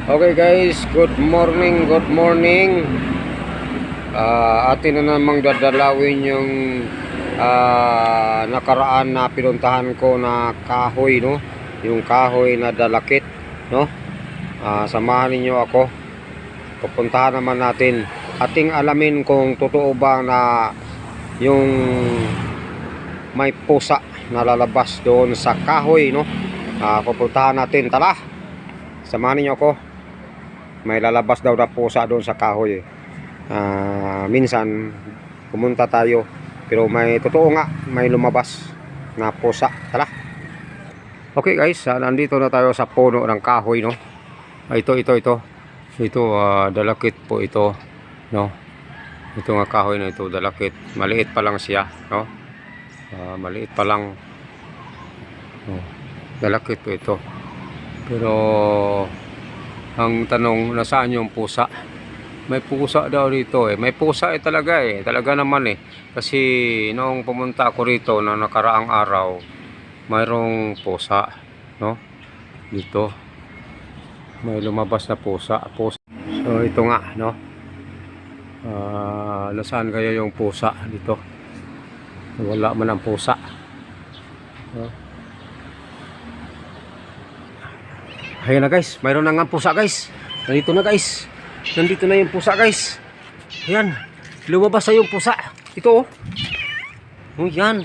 Okay guys, good morning, good morning. Atin na namang dadalawin yung nakaraan na pinuntahan ko na kahoy, no? Yung kahoy na dalakit, no? Samahan niyo ako. Pupuntahan naman natin. Ating alamin kung totoo ba na yung may pusa na lalabas doon sa kahoy, no? Pupuntahan natin. Tara, samahan niyo ako. May lalabas daw na pusa doon sa kahoy. Minsan pumunta tayo, pero may totoo nga, may lumabas na pusa. Tara. Okay guys, nandito na tayo sa puno ng kahoy, no? Ito dalakit po ito, no? Ito nga kahoy na ito, dalakit. Maliit pa lang siya, no? Maliit pa lang, no? Dalakit po ito. Pero ang tanong, nasaan yung pusa? May pusa daw dito eh. May pusa talaga eh. Talaga naman eh. Kasi noong pumunta ako rito na nakaraang araw, mayroong pusa, no? Dito. May lumabas na pusa. So ito nga, no? Nasaan kaya yung pusa dito? Wala man ang pusa. No? Ayan na guys, mayroon na nga pusa guys. Nandito na guys. Nandito na yung pusa guys. Ayan, lumabas na yung pusa. Ito oh. Oh yan.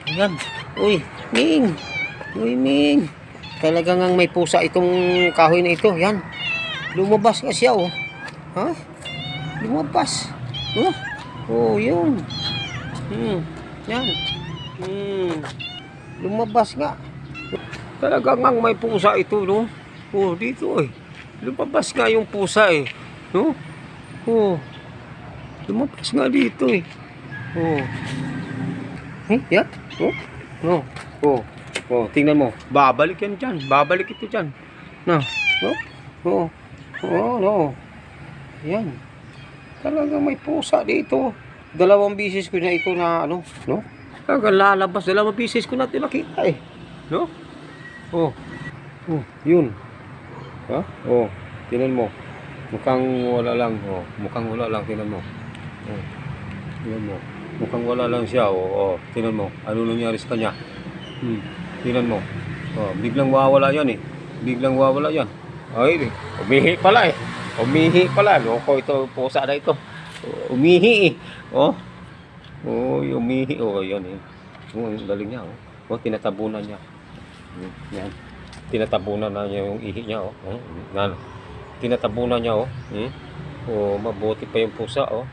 Ayan. Uy, Ming. Uy, Ming. Talaga nga may pusa itong kahoy na ito. Yan. Lumabas nga siya oh. Ha? Lumabas. Oh, oh yun. Yan. Lumabas nga. Talaga nga may pusa ito, no? Oh, dito eh. Lumabas nga yung pusa eh. No? Oh. Lumabas nga dito eh. Oh. Yan. Oh. No. Oh. Oh, tingnan mo. Babalik yan dyan. Babalik ito dyan. No. No. Oh. Oh, no. Yan. Talaga may pusa dito. 2 bisis ko na ito na ano, no? Talaga lalabas. 2 bisis ko na ito nakita eh. No? Oh. Oh, yun. Ha? Oh, tingnan mo. Mukhang wala lang. Oh, mukhang wala lang, tingnan mo. Oh. Tingnan mo. Mukhang wala lang siya. Oh, tingnan mo. Ano nangyari sa kanya? Tingnan mo. Oh, biglang wawala 'yan eh. Biglang wawala 'yan. Ay, umihi pala eh. Umihi pala. Loko ito, pusa na ito. Umihi eh. Oh. Oh, umihi. Oh, 'yan eh. Oh, galing niya oh. Oh, tinatabunan niya. Yan. Tinatabunan na niya yung ihi niya oh. Yan. Tinatabunan niya oh. Oh, mabuti pa yung pusa oh.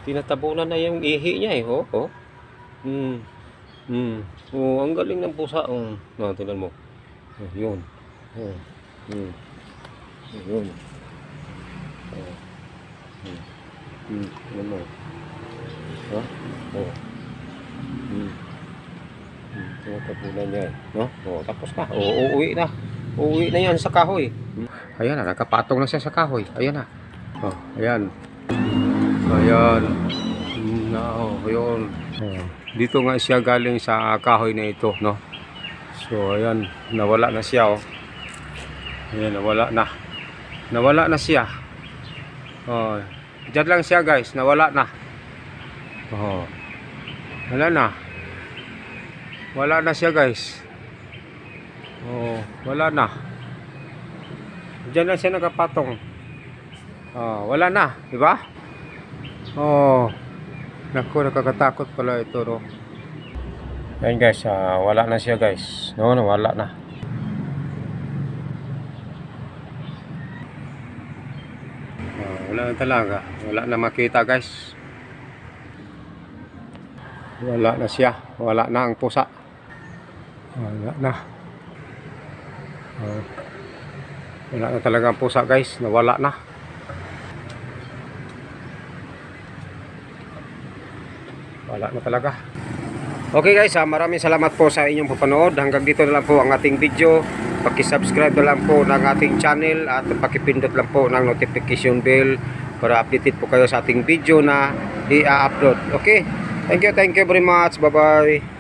Tinatabunan na yung ihi niya eh oh. Oh. Oh, ang galing ng pusa oh. No, tingnan mo. Oh, yun. Oh. Yun. Oh. Tingnan mo. Ha? Oh. Tinatabunan niya eh, no? Oh, tapos na. Oh, uuwi na. Uuwi na yan sa kahoy. Ayan na, nakapatong na siya sa kahoy. Ayan na. Oh, ayan. Ayan. Ayun. Oh. Dito nga siya galing sa kahoy na ito, no? So, ayan. Nawala na siya, oh. Ayan, nawala na. Nawala na siya. Oh. Diyan lang siya, guys. Nawala na. Oh. Wala na. Wala na siya guys. Oh, wala na. Diyan na siya nakapatong. Oh, wala na, di ba? Oh. Naku, nakakatakot pala ito, no. Ayan guys, wala na siya guys. No, wala na. Wala na talaga. Wala na makita guys. Wala na siya. Wala na ang pusa. Wala na. Wala na talaga ang pusa guys. Nawala na. Wala na talaga. Okay guys, maraming salamat po sa inyong papanood. Hanggang dito na lang po ang ating video. Paki-subscribe na lang po ng ating channel at pakipindot lang po ng notification bell para updated po kayo sa ating video na i-upload. Okay? Thank you very much. Bye-bye.